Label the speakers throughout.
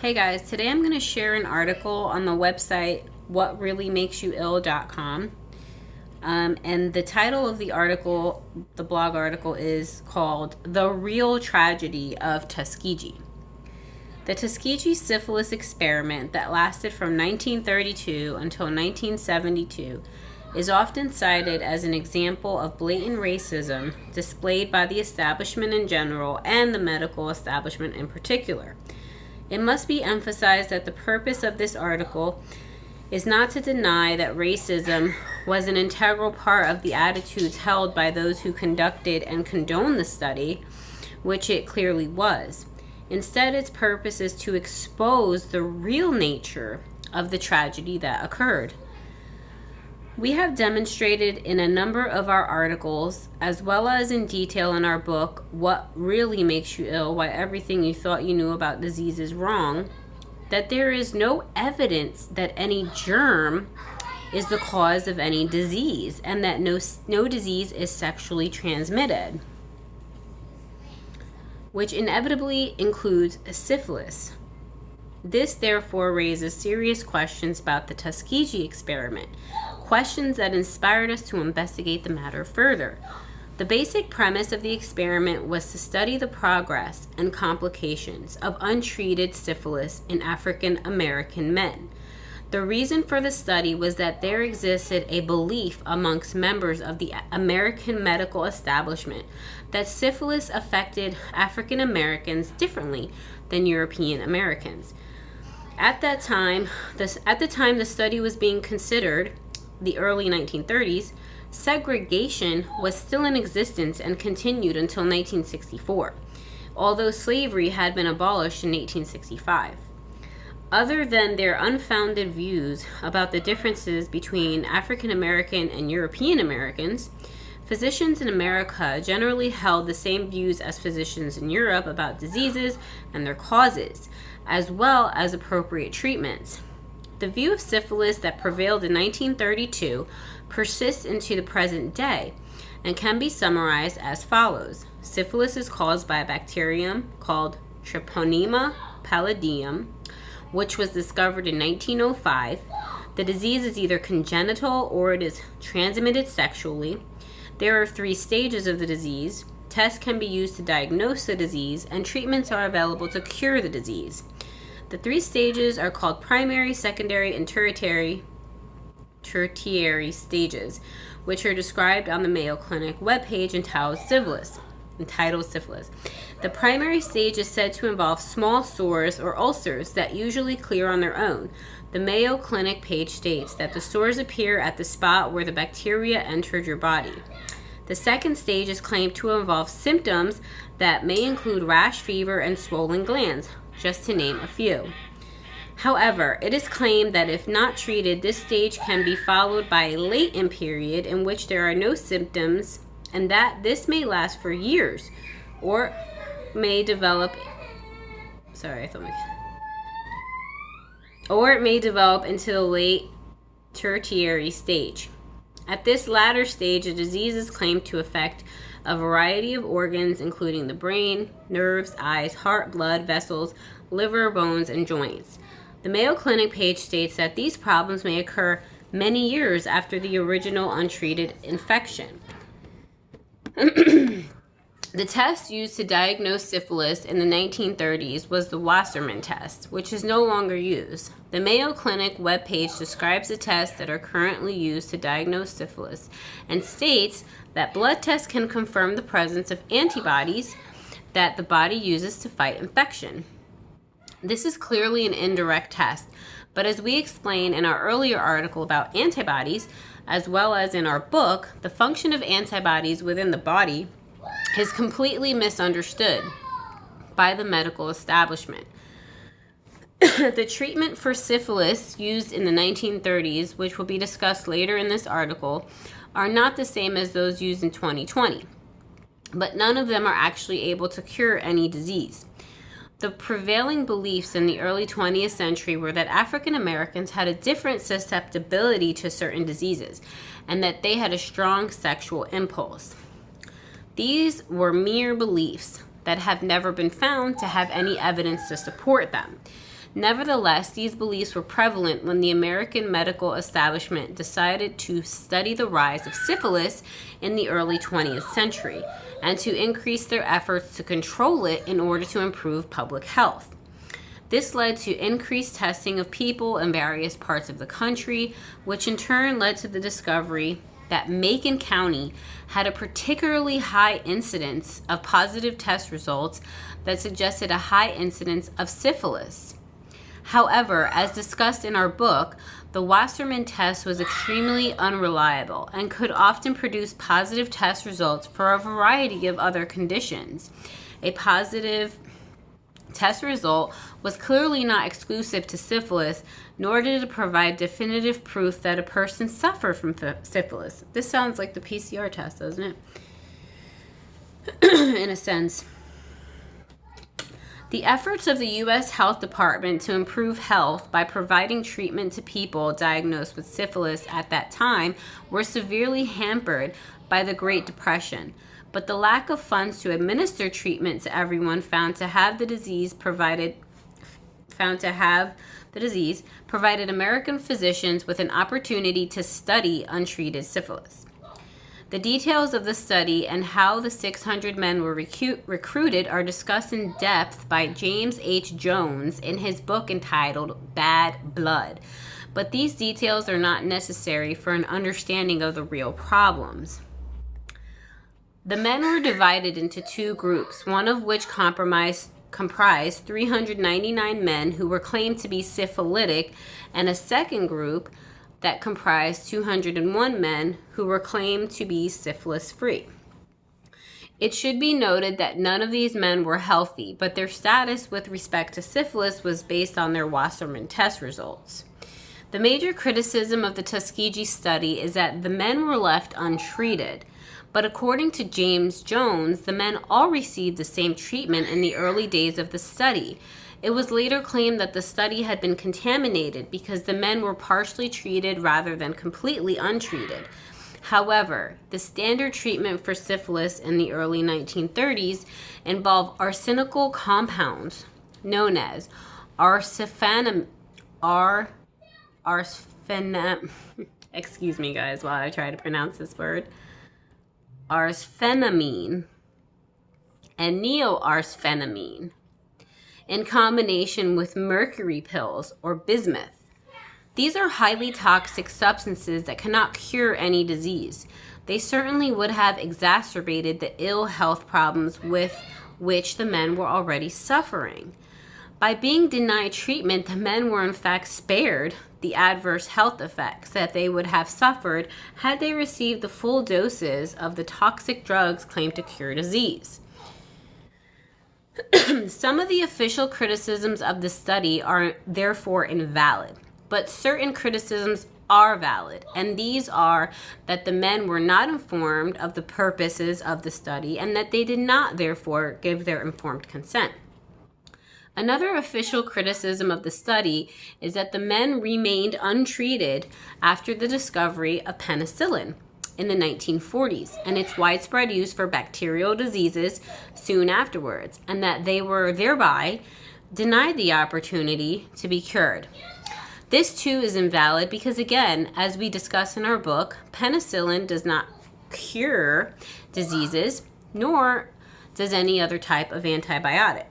Speaker 1: Hey guys, today I'm going to share an article on the website whatreallymakesyouill.com. And the title of the article, the blog article, is called The Real Tragedy of Tuskegee. The Tuskegee syphilis experiment that lasted from 1932 until 1972 is often cited as an example of blatant racism displayed by the establishment in general and the medical establishment in particular. It must be emphasized that the purpose of this article is not to deny that racism was an integral part of the attitudes held by those who conducted and condoned the study, which it clearly was. Instead, its purpose is to expose the real nature of the tragedy that occurred. We have demonstrated in a number of our articles, as well as in detail in our book, What Really Makes You Ill, Why Everything You Thought You Knew About Disease is Wrong, that there is no evidence that any germ is the cause of any disease, and that no disease is sexually transmitted, which inevitably includes syphilis. This therefore raises serious questions about the Tuskegee experiment, questions that inspired us to investigate the matter further. The basic premise of the experiment was to study the progress and complications of untreated syphilis in African American men. The reason for the study was that there existed a belief amongst members of the American medical establishment that syphilis affected African Americans differently than European Americans. At the time the study was being considered, the early 1930s, segregation was still in existence and continued until 1964, although slavery had been abolished in 1865. Other than their unfounded views about the differences between African American and European Americans, physicians in America generally held the same views as physicians in Europe about diseases and their causes, as well as appropriate treatments. The view of syphilis that prevailed in 1932 persists into the present day and can be summarized as follows. Syphilis is caused by a bacterium called Treponema pallidum, which was discovered in 1905. The disease is either congenital or it is transmitted sexually. There are 3 stages of the disease. Tests can be used to diagnose the disease, and treatments are available to cure the disease. The 3 stages are called primary, secondary, and tertiary stages, which are described on the Mayo Clinic webpage entitled Syphilis. The primary stage is said to involve small sores or ulcers that usually clear on their own. The Mayo Clinic page states that the sores appear at the spot where the bacteria entered your body. The second stage is claimed to involve symptoms that may include rash, fever, and swollen glands, just to name a few. However, it is claimed that if not treated, this stage can be followed by a latent period in which there are no symptoms, and that this may last for years or may develop into the late tertiary stage. At this latter stage, the disease is claimed to affect a variety of organs, including the brain, nerves, eyes, heart, blood, vessels, liver, bones, and joints. The Mayo Clinic page states that these problems may occur many years after the original untreated infection. The test used to diagnose syphilis in the 1930s was the Wassermann test, which is no longer used. The Mayo Clinic webpage describes the tests that are currently used to diagnose syphilis and states that blood tests can confirm the presence of antibodies that the body uses to fight infection. This is clearly an indirect test, but as we explain in our earlier article about antibodies, as well as in our book, the function of antibodies within the body is completely misunderstood by the medical establishment. The treatment for syphilis used in the 1930s, which will be discussed later in this article, are not the same as those used in 2020, but none of them are actually able to cure any disease. The prevailing beliefs in the early 20th century were that African Americans had a different susceptibility to certain diseases, and that they had a strong sexual impulse. These were mere beliefs that have never been found to have any evidence to support them. Nevertheless, these beliefs were prevalent when the American medical establishment decided to study the rise of syphilis in the early 20th century and to increase their efforts to control it in order to improve public health. This led to increased testing of people in various parts of the country, which in turn led to the discovery that Macon County had a particularly high incidence of positive test results that suggested a high incidence of syphilis. However, as discussed in our book, the Wassermann test was extremely unreliable and could often produce positive test results for a variety of other conditions. A positive test result was clearly not exclusive to syphilis, nor did it provide definitive proof that a person suffered from syphilis. This sounds like the PCR test, doesn't it? In a sense. The efforts of the U.S. Health Department to improve health by providing treatment to people diagnosed with syphilis at that time were severely hampered by the Great Depression, but the lack of funds to administer treatment to everyone found to have the disease provided American physicians with an opportunity to study untreated syphilis. The details of the study and how the 600 men were recruited are discussed in depth by James H. Jones in his book entitled Bad Blood, but these details are not necessary for an understanding of the real problems. The men were divided into two groups, one of which comprised 399 men who were claimed to be syphilitic, and a second group that comprised 201 men who were claimed to be syphilis-free. It should be noted that none of these men were healthy, but their status with respect to syphilis was based on their Wassermann test results. The major criticism of the Tuskegee study is that the men were left untreated, but according to James Jones, the men all received the same treatment in the early days of the study. It was later claimed that the study had been contaminated because the men were partially treated rather than completely untreated. However, the standard treatment for syphilis in the early 1930s involved arsenical compounds known as excuse me guys while I try to pronounce this word, arsphenamine and neoarsphenamine, in combination with mercury pills or bismuth. These are highly toxic substances that cannot cure any disease. They certainly would have exacerbated the ill health problems with which the men were already suffering. By being denied treatment, the men were in fact spared the adverse health effects that they would have suffered had they received the full doses of the toxic drugs claimed to cure disease. Some of the official criticisms of the study are therefore invalid, but certain criticisms are valid, and these are that the men were not informed of the purposes of the study and that they did not therefore give their informed consent. Another official criticism of the study is that the men remained untreated after the discovery of penicillin in the 1940s and its widespread use for bacterial diseases soon afterwards, and that they were thereby denied the opportunity to be cured. This too is invalid because, again, as we discuss in our book, penicillin does not cure diseases, nor does any other type of antibiotic.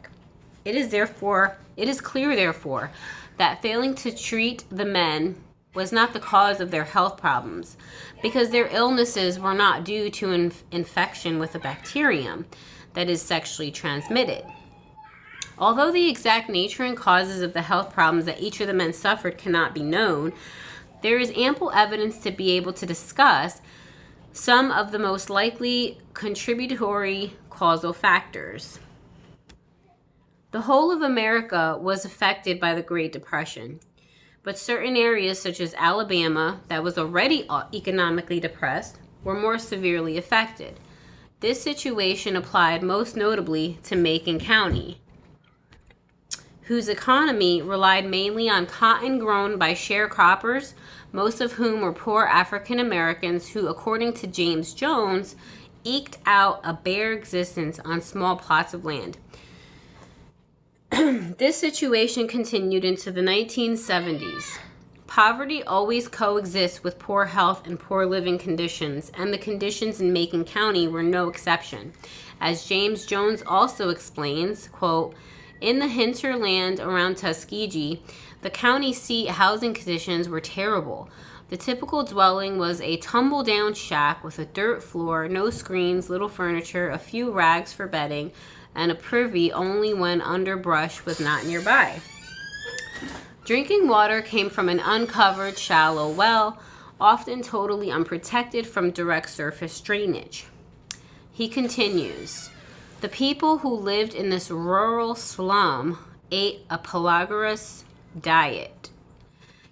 Speaker 1: It is clear, therefore, that failing to treat the men was not the cause of their health problems, because their illnesses were not due to infection with a bacterium that is sexually transmitted. Although the exact nature and causes of the health problems that each of the men suffered cannot be known, there is ample evidence to be able to discuss some of the most likely contributory causal factors. The whole of America was affected by the Great Depression, but certain areas such as Alabama, that was already economically depressed, were more severely affected. This situation applied most notably to Macon County, whose economy relied mainly on cotton grown by sharecroppers, most of whom were poor African Americans who, according to James Jones, eked out a bare existence on small plots of land. This situation continued into the 1970s. Poverty always coexists with poor health and poor living conditions, and the conditions in Macon County were no exception. As James Jones also explains, quote, in the hinterland around Tuskegee, the county seat housing conditions were terrible. The typical dwelling was a tumble-down shack with a dirt floor, no screens, little furniture, a few rags for bedding, and a privy only when underbrush was not nearby. Drinking water came from an uncovered, shallow well, often totally unprotected from direct surface drainage. He continues, the people who lived in this rural slum ate a pelagious diet.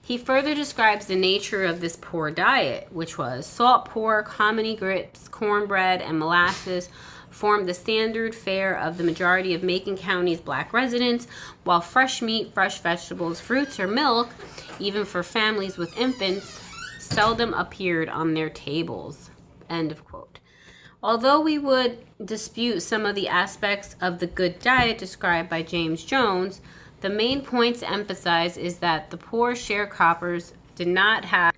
Speaker 1: He further describes the nature of this poor diet, which was salt pork, hominy grits, cornbread, and molasses, formed the standard fare of the majority of Macon County's black residents, while fresh meat, fresh vegetables, fruits, or milk, even for families with infants, seldom appeared on their tables. End of quote. Although we would dispute some of the aspects of the good diet described by James Jones, the main point to emphasize is that the poor sharecroppers did not have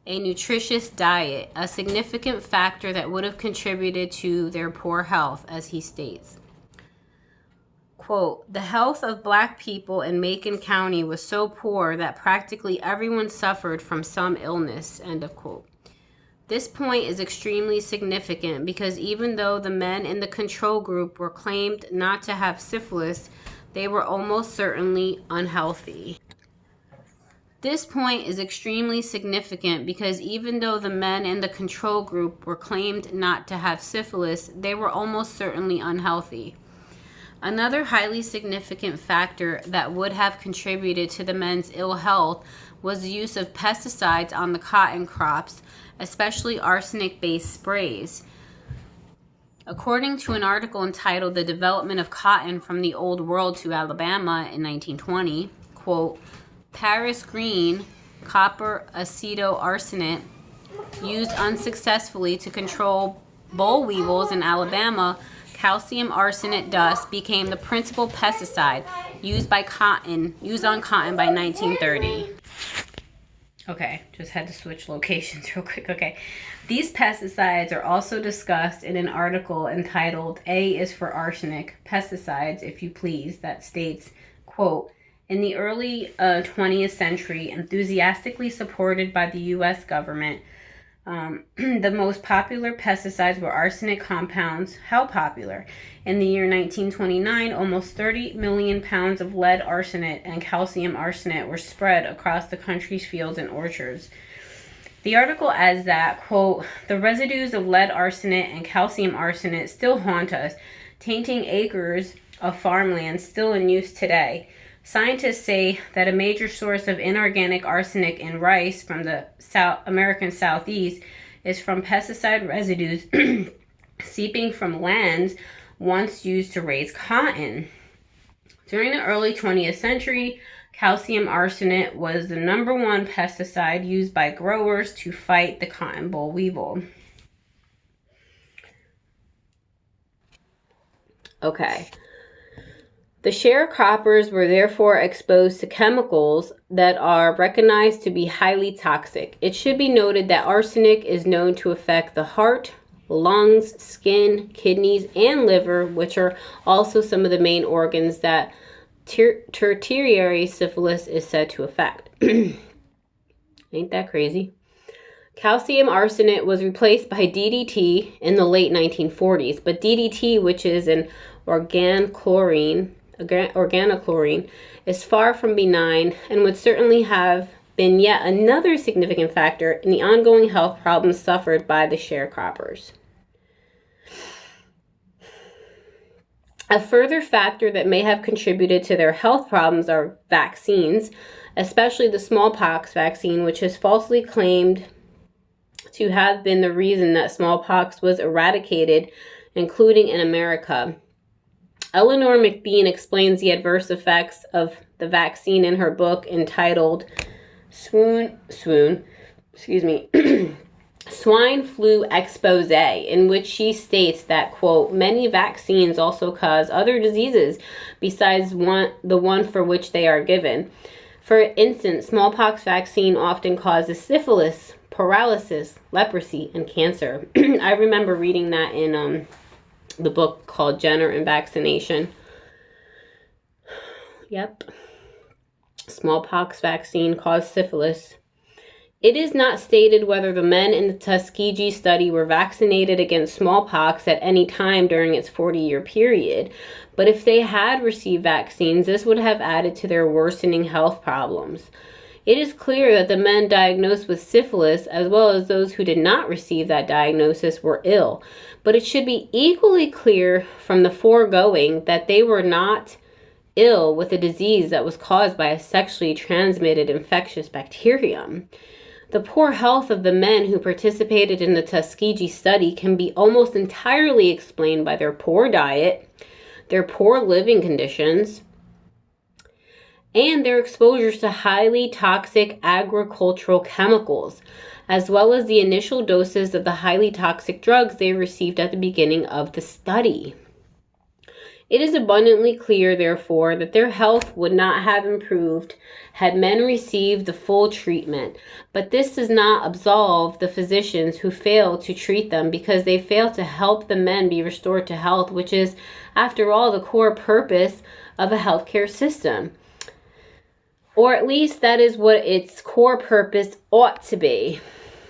Speaker 1: a nutritious diet, a significant factor that would have contributed to their poor health, as he states. Quote, the health of black people in Macon County was so poor that practically everyone suffered from some illness, end of quote. This point is extremely significant because even though the men in the control group were claimed not to have syphilis, they were almost certainly unhealthy. This point is extremely significant because even though the men in the control group were claimed not to have syphilis, they were almost certainly unhealthy. Another highly significant factor that would have contributed to the men's ill health was the use of pesticides on the cotton crops, especially arsenic-based sprays. According to an article entitled The Development of Cotton from the Old World to Alabama in 1920, quote, Paris green, copper acetoarsenate, used unsuccessfully to control boll weevils in Alabama, calcium arsenate dust became the principal pesticide used on cotton by 1930. Okay, just had to switch locations real quick. Okay, these pesticides are also discussed in an article entitled A is for Arsenic, Pesticides, If You Please, that states, quote, in the early 20th century, enthusiastically supported by the U.S. government, the most popular pesticides were arsenic compounds. How popular? In the year 1929, almost 30 million pounds of lead arsenate and calcium arsenate were spread across the country's fields and orchards. The article adds that, quote, the residues of lead arsenate and calcium arsenate still haunt us, tainting acres of farmland still in use today. Scientists say that a major source of inorganic arsenic in rice from the American Southeast is from pesticide residues seeping from lands once used to raise cotton. During the early 20th century, calcium arsenate was the number one pesticide used by growers to fight the cotton boll weevil. Okay. The sharecroppers were therefore exposed to chemicals that are recognized to be highly toxic. It should be noted that arsenic is known to affect the heart, lungs, skin, kidneys, and liver, which are also some of the main organs that tertiary syphilis is said to affect. Ain't that crazy? Calcium arsenate was replaced by DDT in the late 1940s, but DDT, which is an organochlorine, is far from benign and would certainly have been yet another significant factor in the ongoing health problems suffered by the sharecroppers. A further factor that may have contributed to their health problems are vaccines, especially the smallpox vaccine, which is falsely claimed to have been the reason that smallpox was eradicated, including in America. Eleanor McBean explains the adverse effects of the vaccine in her book entitled Swoon, swine flu expose, in which she states that, quote, many vaccines also cause other diseases besides the one for which they are given. For instance, smallpox vaccine often causes syphilis, paralysis, leprosy, and cancer. I remember reading that in the book called Jenner and Vaccination. Yep. Smallpox vaccine caused syphilis. It is not stated whether the men in the Tuskegee study were vaccinated against smallpox at any time during its 40-year period, but if they had received vaccines, this would have added to their worsening health problems. It is clear that the men diagnosed with syphilis, as well as those who did not receive that diagnosis, were ill, but it should be equally clear from the foregoing that they were not ill with a disease that was caused by a sexually transmitted infectious bacterium. The poor health of the men who participated in the Tuskegee study can be almost entirely explained by their poor diet, their poor living conditions, and their exposures to highly toxic agricultural chemicals, as well as the initial doses of the highly toxic drugs they received at the beginning of the study. It is abundantly clear, therefore, that their health would not have improved had men received the full treatment, but this does not absolve the physicians who failed to treat them because they failed to help the men be restored to health, which is, after all, the core purpose of a healthcare system. Or at least that is what its core purpose ought to be.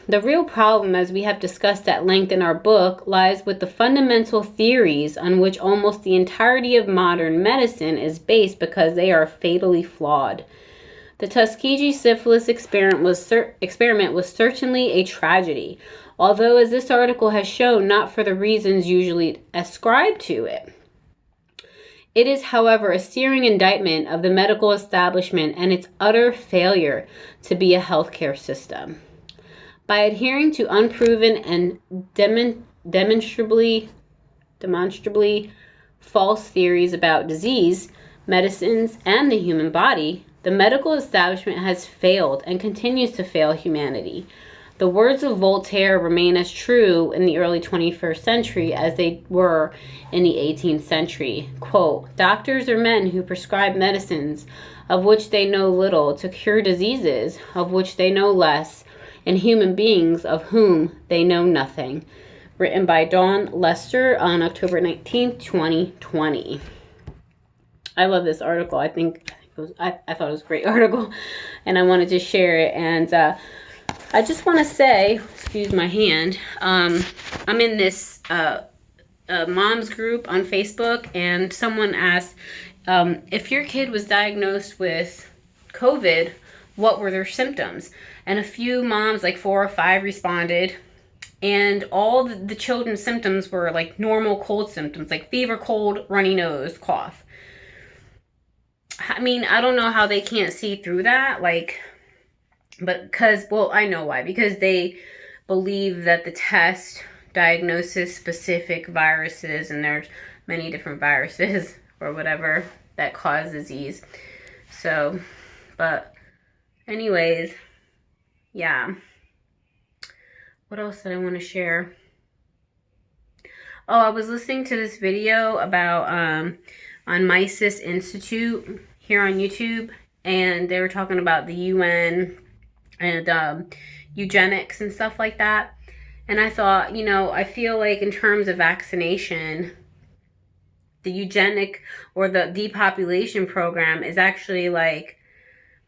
Speaker 1: The real problem, as we have discussed at length in our book, lies with the fundamental theories on which almost the entirety of modern medicine is based because they are fatally flawed. The Tuskegee syphilis experiment was certainly a tragedy, although, as this article has shown, not for the reasons usually ascribed to it. It is, however, a searing indictment of the medical establishment and its utter failure to be a healthcare system. By adhering to unproven and demonstrably false theories about disease, medicines, and the human body, the medical establishment has failed and continues to fail humanity. The words of Voltaire remain as true in the early 21st century as they were in the 18th century. Quote, doctors are men who prescribe medicines of which they know little to cure diseases of which they know less, and human beings of whom they know nothing. Written by Dawn Lester on October 19, 2020. I love this article. I thought it was a great article, and I wanted to share it. And I just want to say, excuse my hand, I'm in this mom's group on Facebook, and someone asked if your kid was diagnosed with COVID, what were their symptoms? And a few moms, like 4 or 5, responded, and all the children's symptoms were like normal cold symptoms, like fever, cold, runny nose, cough. I mean, I don't know how they can't see through that, but I know why, because they believe that the test diagnoses specific viruses, and there's many different viruses or whatever that cause disease. So, but anyways, yeah. What else did I want to share? Oh, I was listening to this video about on Mises Institute here on YouTube, and they were talking about the UN and eugenics and stuff like that. And I thought, I feel like in terms of vaccination, the eugenic or the depopulation program is actually like,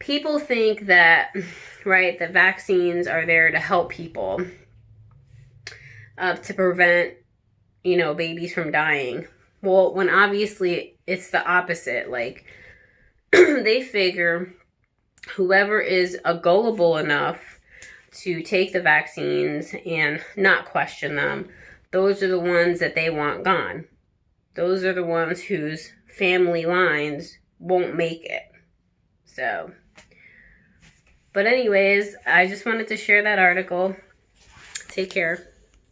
Speaker 1: people think that, right, the vaccines are there to help people, to prevent, babies from dying. Well, when obviously it's the opposite. Like, they figure whoever is gullible enough to take the vaccines and not question them, those are the ones that they want gone. Those are the ones whose family lines won't make it. So, but anyways, I just wanted to share that article. Take care.